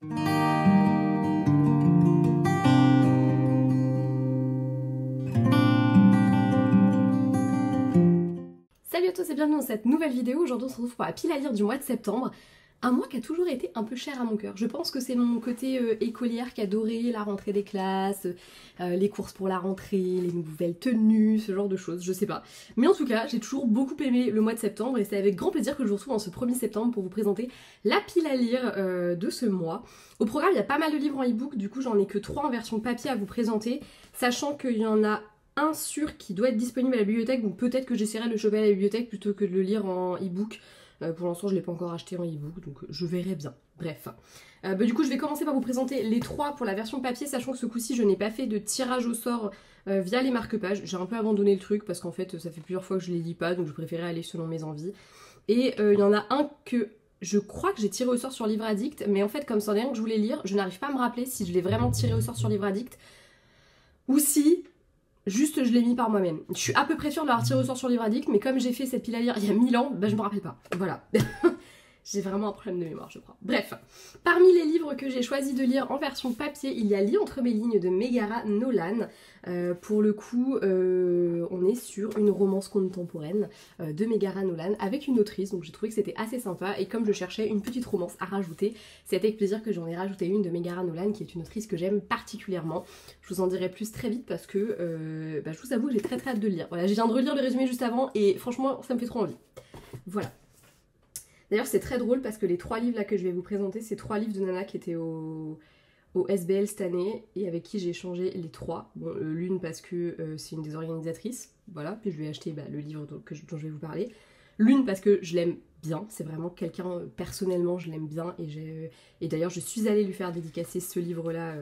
Salut à tous et bienvenue dans cette nouvelle vidéo. Aujourd'hui on se retrouve pour la pile à lire du mois de septembre. Un mois qui a toujours été un peu cher à mon cœur. Je pense que c'est mon côté écolière qui adorait la rentrée des classes, les courses pour la rentrée, les nouvelles tenues, ce genre de choses, je sais pas. Mais en tout cas, j'ai toujours beaucoup aimé le mois de septembre et c'est avec grand plaisir que je vous retrouve en ce 1er septembre pour vous présenter la pile à lire de ce mois. Au programme, il y a pas mal de livres en e-book, du coup j'en ai que 3 en version papier à vous présenter, sachant qu'il y en a un sûr qui doit être disponible à la bibliothèque, donc peut-être que j'essaierai de le choper à la bibliothèque plutôt que de le lire en e-book. Pour l'instant je ne l'ai pas encore acheté en e-book, donc je verrai bien. Bref. Du coup je vais commencer par vous présenter les 3 pour la version papier, sachant que ce coup-ci je n'ai pas fait de tirage au sort via les marque-pages. J'ai un peu abandonné le truc parce qu'en fait ça fait plusieurs fois que je ne les lis pas, donc je préférais aller selon mes envies. Et il y en a un que je crois que j'ai tiré au sort sur Livre Addict, mais en fait comme c'en est un que je voulais lire, je n'arrive pas à me rappeler si je l'ai vraiment tiré au sort sur Livre Addict ou si juste je l'ai mis par moi-même. Je suis à peu près sûre de l'avoir tiré au sort sur Livre Addict, mais comme j'ai fait cette pile à lire il y a 1000 ans, bah je me rappelle pas. Voilà. J'ai vraiment un problème de mémoire, je crois. Bref, parmi les livres que j'ai choisi de lire en version papier, il y a Lis entre mes lignes de Megara Nolan. Pour le coup, on est sur une romance contemporaine de Megara Nolan avec une autrice, donc j'ai trouvé que c'était assez sympa. Et comme je cherchais une petite romance à rajouter, c'est avec plaisir que j'en ai rajouté une de Megara Nolan, qui est une autrice que j'aime particulièrement. Je vous en dirai plus très vite parce que je vous avoue que j'ai très hâte de le lire. Voilà, je viens de relire le résumé juste avant et franchement, ça me fait trop envie. Voilà. D'ailleurs c'est très drôle parce que les 3 livres là que je vais vous présenter, c'est 3 livres de Nana qui étaient au SBL cette année et avec qui j'ai échangé les 3. Bon, l'une parce que c'est une des organisatrices, voilà, puis je lui ai acheté le livre dont je vais vous parler. L'une parce que je l'aime bien, c'est vraiment quelqu'un, personnellement je l'aime bien et d'ailleurs je suis allée lui faire dédicacer ce livre là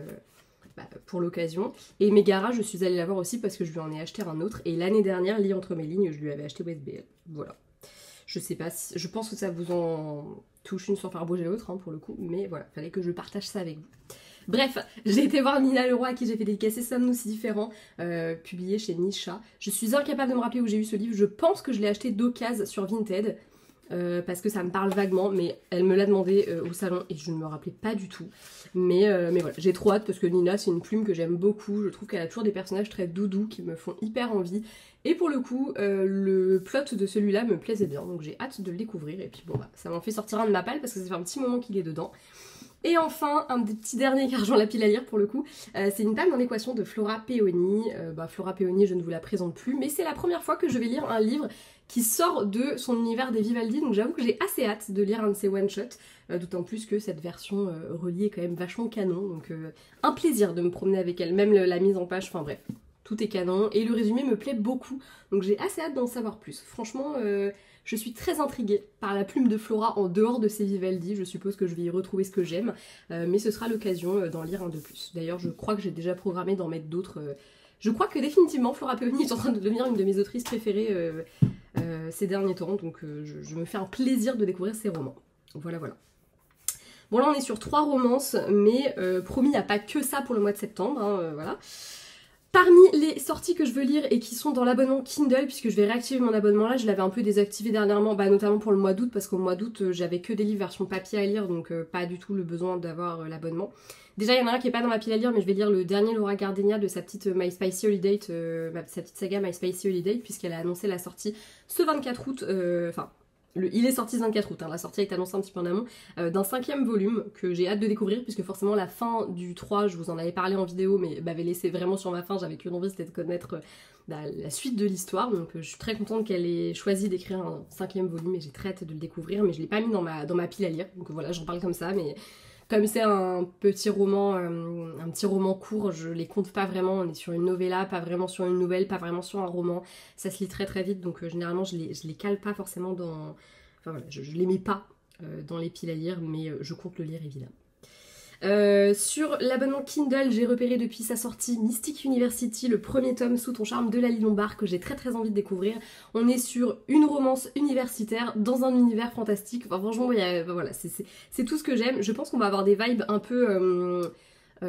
pour l'occasion. Et Megara, je suis allée la voir aussi parce que je lui en ai acheté un autre et l'année dernière, Lis entre mes lignes, je lui avais acheté au SBL, voilà. Je sais pas si... Je pense que ça vous en touche une sans faire bouger l'autre, hein, pour le coup. Mais voilà, fallait que je partage ça avec vous. Bref, j'ai été voir Nina Leroy à qui j'ai fait dédicacer Sommes-nous si différents, publié chez Nisha. Je suis incapable de me rappeler où j'ai eu ce livre. Je pense que je l'ai acheté d'occasion sur Vinted. Parce que ça me parle vaguement, mais elle me l'a demandé au salon et je ne me rappelais pas du tout. Mais voilà, j'ai trop hâte parce que Nina c'est une plume que j'aime beaucoup. Je trouve qu'elle a toujours des personnages très doudous qui me font hyper envie. Et pour le coup, le plot de celui-là me plaisait bien, donc j'ai hâte de le découvrir. Et puis bon bah, ça m'en fait sortir un de ma palle parce que ça fait un petit moment qu'il est dedans. Et enfin, un des petits derniers qui rejoint la pile à lire pour le coup, c'est Une Panne dans l'équation de Flora Peoni. Flora Peoni, je ne vous la présente plus, mais c'est la première fois que je vais lire un livre qui sort de son univers des Vivaldi, donc j'avoue que j'ai assez hâte de lire un de ses one-shots, d'autant plus que cette version reliée est quand même vachement canon, donc un plaisir de me promener avec elle, même la mise en page, enfin bref, tout est canon, et le résumé me plaît beaucoup, donc j'ai assez hâte d'en savoir plus. Franchement, je suis très intriguée par la plume de Flora en dehors de ses Vivaldi, je suppose que je vais y retrouver ce que j'aime, mais ce sera l'occasion d'en lire un de plus. D'ailleurs, je crois que j'ai déjà programmé d'en mettre d'autres. Je crois que définitivement Flora Peoni est en train de devenir une de mes autrices préférées ces derniers temps, donc je me fais un plaisir de découvrir ses romans. Voilà. Bon là on est sur 3 romances, mais promis il n'y a pas que ça pour le mois de septembre, hein, voilà. Parmi les sorties que je veux lire et qui sont dans l'abonnement Kindle, puisque je vais réactiver mon abonnement là, je l'avais un peu désactivé dernièrement, notamment pour le mois d'août, parce qu'au mois d'août j'avais que des livres version papier à lire, donc pas du tout le besoin d'avoir l'abonnement. Déjà il y en a un qui est pas dans ma pile à lire, mais je vais lire le dernier Laura Gardenia de sa petite My Spicy Holiday, sa petite saga My Spicy Holiday, puisqu'elle a annoncé la sortie ce 24 août, il est sorti ce 24 août, hein, la sortie a été annoncée un petit peu en amont, d'un 5e volume que j'ai hâte de découvrir, puisque forcément la fin du 3, je vous en avais parlé en vidéo, mais m'avait laissé vraiment sur ma faim, j'avais qu'une envie, c'était de connaître la suite de l'histoire, donc je suis très contente qu'elle ait choisi d'écrire un 5e volume, et j'ai très hâte de le découvrir, mais je l'ai pas mis dans ma pile à lire, donc voilà, j'en parle comme ça, mais... Comme c'est un petit roman court, je les compte pas vraiment, on est sur une novella, pas vraiment sur une nouvelle, pas vraiment sur un roman, ça se lit très vite, donc généralement je les cale pas forcément dans... Enfin voilà, je les mets pas dans les piles à lire, mais je compte le lire évidemment. Sur l'abonnement Kindle, j'ai repéré depuis sa sortie Mystic University, le premier tome Sous ton charme de Laly Lombard, que j'ai très envie de découvrir. On est sur une romance universitaire dans un univers fantastique. Enfin franchement, voilà, c'est tout ce que j'aime. Je pense qu'on va avoir des vibes un peu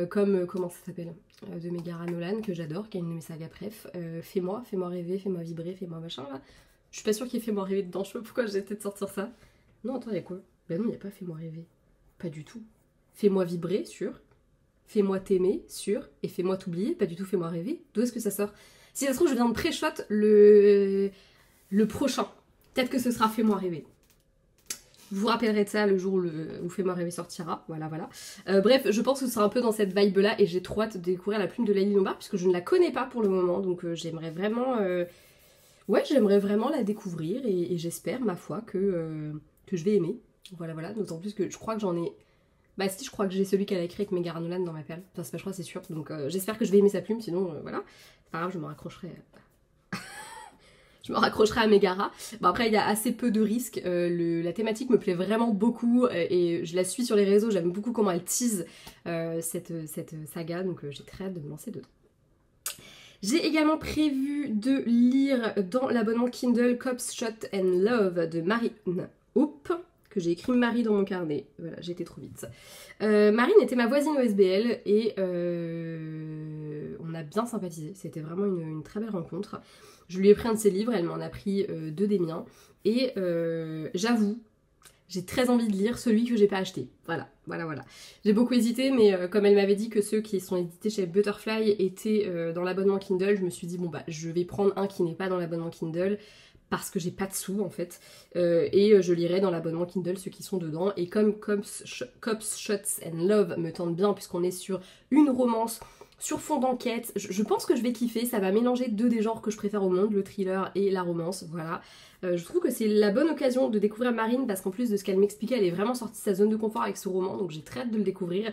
comme, comment ça s'appelle, de Megara Nolan, que j'adore, qui est une de mes sagas préf. Fais-moi rêver, fais-moi vibrer, fais-moi machin là. Je suis pas sûre qu'il y ait Fais-moi rêver dedans, je sais pas pourquoi j'ai peut-être sortir ça. Non, attends, il y a quoi? Bah non, il n'y a pas Fais-moi rêver. Pas du tout. Fais-moi vibrer, sur. Fais-moi t'aimer, sur. Et fais-moi t'oublier, pas du tout fais-moi rêver. D'où est-ce que ça sort? Si ça se trouve, je viens de pré-shot le prochain. Peut-être que ce sera fais-moi rêver. Je vous rappellerai de ça le jour où Fais-moi rêver sortira. Voilà, voilà. Bref, je pense que ce sera un peu dans cette vibe-là et j'ai trop hâte de découvrir la plume de Laili Lombard puisque je ne la connais pas pour le moment. Donc j'aimerais vraiment... Ouais, j'aimerais vraiment la découvrir et j'espère, ma foi, que je vais aimer. Voilà, voilà. D'autant plus que je crois que j'en ai... Bah si, je crois que j'ai celui qu'elle a écrit avec Megara Nolan dans ma perle. Enfin, c'est pas, je crois, c'est sûr. Donc j'espère que je vais aimer sa plume, sinon, voilà. C'est pas grave, je me raccrocherai... Je me raccrocherai à Megara. Bon après il y a assez peu de risques, la thématique me plaît vraiment beaucoup et je la suis sur les réseaux, j'aime beaucoup comment elle tease cette saga, donc j'ai très hâte de me lancer dedans. J'ai également prévu de lire dans l'abonnement Kindle Cops, Shot and Love de Marine Hope, que j'ai écrit Marie dans mon carnet, voilà j'ai été trop vite. Marine était ma voisine au SBL et on a bien sympathisé, c'était vraiment une très belle rencontre. Je lui ai pris un de ses livres, elle m'en a pris deux des miens. Et j'avoue, j'ai très envie de lire celui que j'ai pas acheté. Voilà, voilà, voilà. J'ai beaucoup hésité, mais comme elle m'avait dit que ceux qui sont édités chez Butterfly étaient dans l'abonnement Kindle, je me suis dit, bon bah, je vais prendre un qui n'est pas dans l'abonnement Kindle, parce que j'ai pas de sous en fait. Et je lirai dans l'abonnement Kindle ceux qui sont dedans. Et comme Cops, Shots and Love me tente bien, puisqu'on est sur une romance sur fond d'enquête, je pense que je vais kiffer, ça va mélanger deux des genres que je préfère au monde, le thriller et la romance, voilà. Je trouve que c'est la bonne occasion de découvrir Marine, parce qu'en plus de ce qu'elle m'expliquait, elle est vraiment sortie de sa zone de confort avec ce roman, donc j'ai très hâte de le découvrir.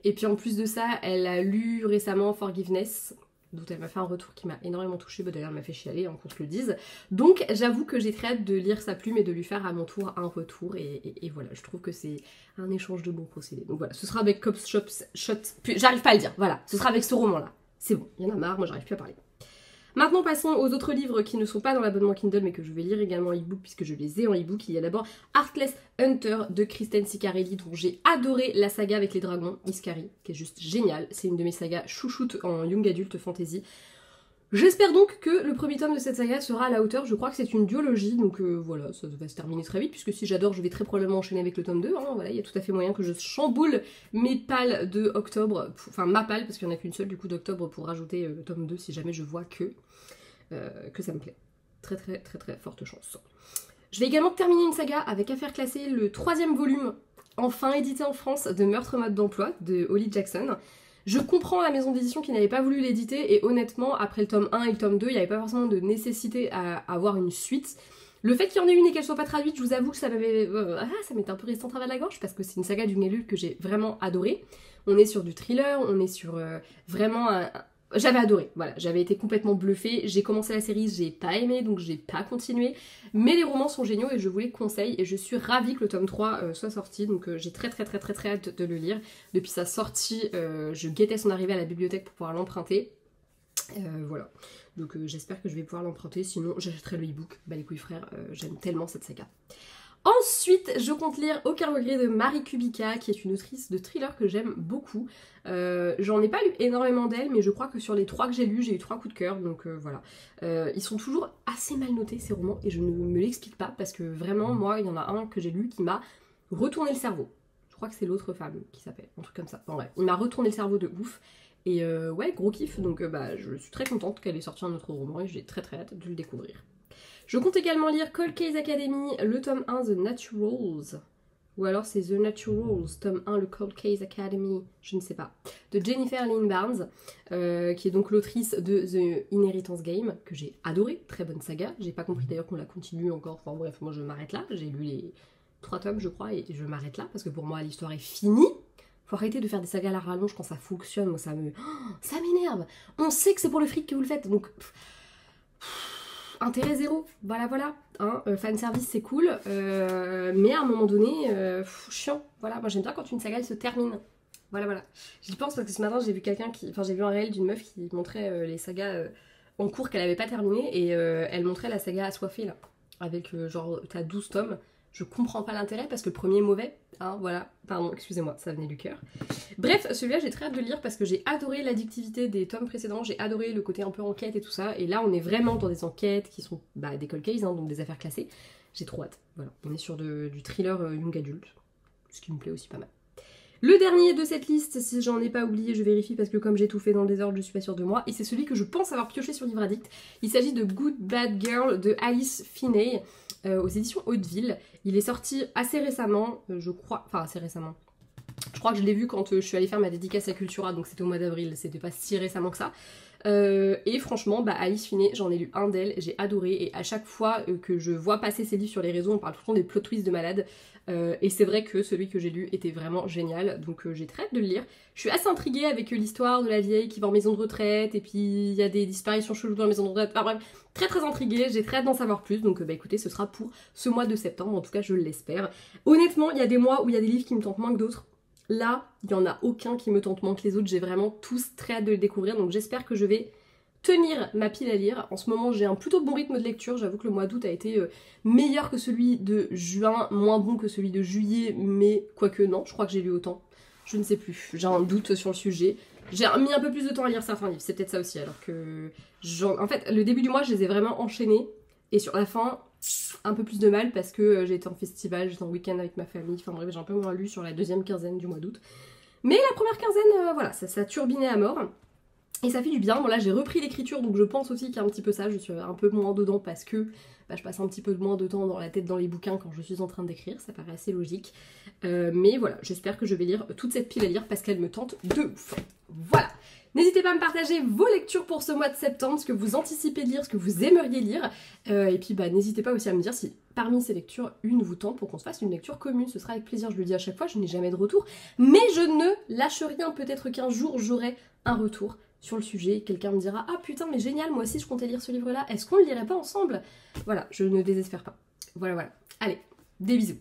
Et puis en plus de ça, elle a lu récemment Forgiveness, dont elle m'a fait un retour qui m'a énormément touchée, d'ailleurs elle m'a fait chialer, qu'on se le dise. Donc j'avoue que j'ai très hâte de lire sa plume et de lui faire à mon tour un retour, et voilà, je trouve que c'est un échange de bons procédés. Donc voilà, ce sera avec Cops, Shot, j'arrive pas à le dire, voilà, ce sera avec ce roman-là. C'est bon, il y en a marre, moi j'arrive plus à parler. Maintenant passons aux autres livres qui ne sont pas dans l'abonnement Kindle mais que je vais lire également en e-book puisque je les ai en e-book. Il y a d'abord Heartless Hunter de Kristen Ciccarelli dont j'ai adoré la saga avec les dragons, Iskari, qui est juste géniale. C'est une de mes sagas chouchoutes en young adult fantasy. J'espère donc que le premier tome de cette saga sera à la hauteur. Je crois que c'est une duologie, donc voilà, ça va se terminer très vite, puisque si j'adore, je vais très probablement enchaîner avec le tome 2. Hein, voilà, il y a tout à fait moyen que je chamboule mes pales de octobre, enfin ma palle, parce qu'il n'y en a qu'une seule du coup d'octobre, pour rajouter le tome 2 si jamais je vois que ça me plaît. Très très très très forte chance. Je vais également terminer une saga avec Affaires classées, le 3e volume, enfin édité en France, de Meurtre mode d'emploi de Holly Jackson. Je comprends la maison d'édition qui n'avait pas voulu l'éditer et honnêtement, après le tome 1 et le tome 2, il n'y avait pas forcément de nécessité à avoir une suite. Le fait qu'il y en ait une et qu'elle soit pas traduite, je vous avoue que ça m'avait... ça m'était un peu resté en travers de la gorge parce que c'est une saga d'une élue que j'ai vraiment adorée. On est sur du thriller, on est sur vraiment un... J'avais adoré, voilà, j'avais été complètement bluffée, j'ai commencé la série, j'ai pas aimé, donc j'ai pas continué, mais les romans sont géniaux et je vous les conseille, et je suis ravie que le tome 3 soit sorti, donc j'ai très hâte de le lire. Depuis sa sortie, je guettais son arrivée à la bibliothèque pour pouvoir l'emprunter, voilà, donc j'espère que je vais pouvoir l'emprunter, sinon j'achèterai le e-book, bah les couilles frères, j'aime tellement cette saga. Ensuite, je compte lire Aucun regret de Marie Kubica, qui est une autrice de thriller que j'aime beaucoup. J'en ai pas lu énormément d'elle, mais je crois que sur les 3 que j'ai lus, j'ai eu 3 coups de cœur, donc voilà. Ils sont toujours assez mal notés ces romans, et je ne me l'explique pas, parce que vraiment, moi, il y en a un que j'ai lu qui m'a retourné le cerveau. Je crois que c'est L'autre femme qui s'appelle, un truc comme ça. Bon, ouais, il m'a retourné le cerveau de ouf. Et ouais, gros kiff, donc bah, je suis très contente qu'elle ait sorti un autre roman, et j'ai très hâte de le découvrir. Je compte également lire Cold Case Academy, le tome 1 The Naturals, ou alors c'est The Naturals, tome 1 le Cold Case Academy, je ne sais pas, de Jennifer Lynn Barnes, qui est donc l'autrice de The Inheritance Game, que j'ai adoré, très bonne saga, j'ai pas compris d'ailleurs qu'on la continue encore, enfin bref, moi je m'arrête là, j'ai lu les 3 tomes je crois, et je m'arrête là, parce que pour moi l'histoire est finie. Faut arrêter de faire des sagas à la rallonge quand ça fonctionne, moi ça m'énerve, on sait que c'est pour le fric que vous le faites, donc... Intérêt zéro, voilà, hein, fanservice c'est cool, mais à un moment donné, chiant, voilà, moi j'aime bien quand une saga elle se termine, voilà. J'y pense parce que ce matin j'ai vu j'ai vu un réel d'une meuf qui montrait les sagas en cours qu'elle avait pas terminé et elle montrait la saga Assoiffée là, avec genre t'as 12 tomes. Je comprends pas l'intérêt parce que le premier est mauvais, hein, voilà, pardon, excusez-moi, ça venait du cœur. Bref, celui-là j'ai très hâte de le lire parce que j'ai adoré l'addictivité des tomes précédents, j'ai adoré le côté un peu enquête et tout ça, et là on est vraiment dans des enquêtes qui sont des cold cases, hein, donc des affaires classées, j'ai trop hâte, voilà, on est sur du thriller young adulte, ce qui me plaît aussi pas mal. Le dernier de cette liste, si j'en ai pas oublié, je vérifie parce que comme j'ai tout fait dans le désordre, je suis pas sûre de moi, et c'est celui que je pense avoir pioché sur Livre Addict. Il s'agit de Good Bad Girl de Alice Finney, aux éditions Hauteville. Il est sorti assez récemment, je crois, enfin assez récemment. Je crois que je l'ai vu quand je suis allée faire ma dédicace à Cultura, donc c'était au mois d'avril, c'était pas si récemment que ça. Et franchement, Alice Finney, j'en ai lu un d'elle, j'ai adoré, et à chaque fois que je vois passer ses livres sur les réseaux, on parle tout le temps des plot twists de malade, et c'est vrai que celui que j'ai lu était vraiment génial, donc j'ai très hâte de le lire. Je suis assez intriguée avec l'histoire de la vieille qui va en maison de retraite, et puis il y a des disparitions cheloues dans la maison de retraite, enfin bref, très intriguée, j'ai très hâte d'en savoir plus, donc écoutez, ce sera pour ce mois de septembre, en tout cas je l'espère. Honnêtement, il y a des mois où il y a des livres qui me tentent moins que d'autres. Là, il n'y en a aucun qui me tente moins que les autres, j'ai vraiment tous très hâte de le découvrir, donc j'espère que je vais tenir ma pile à lire. En ce moment, j'ai un plutôt bon rythme de lecture, j'avoue que le mois d'août a été meilleur que celui de juin, moins bon que celui de juillet, mais quoique non, je crois que j'ai lu autant, je ne sais plus, j'ai un doute sur le sujet. J'ai mis un peu plus de temps à lire certains livres, c'est peut-être ça aussi, alors que... En fait, le début du mois, je les ai vraiment enchaînés, et sur la fin... un peu plus de mal parce que j'ai été en festival, j'étais en week-end avec ma famille, enfin bref j'ai un peu moins lu sur la deuxième quinzaine du mois d'août. Mais la première quinzaine, voilà, ça turbinait à mort. Et ça fait du bien, bon là j'ai repris l'écriture donc je pense aussi qu'il y a un petit peu ça, je suis un peu moins dedans parce que je passe un petit peu moins de temps dans la tête dans les bouquins quand je suis en train d'écrire, ça paraît assez logique. Mais voilà, j'espère que je vais lire toute cette pile à lire parce qu'elle me tente de ouf. Voilà. N'hésitez pas à me partager vos lectures pour ce mois de septembre, ce que vous anticipez de lire, ce que vous aimeriez lire. Et puis n'hésitez pas aussi à me dire si parmi ces lectures, une vous tente pour qu'on se fasse une lecture commune. Ce sera avec plaisir, je le dis à chaque fois, je n'ai jamais de retour. Mais je ne lâche rien, peut-être qu'un jour j'aurai un retour sur le sujet. Quelqu'un me dira « Ah putain mais génial, moi aussi je comptais lire ce livre-là, est-ce qu'on le lirait pas ensemble ?» Voilà, je ne désespère pas. Voilà. Allez, des bisous.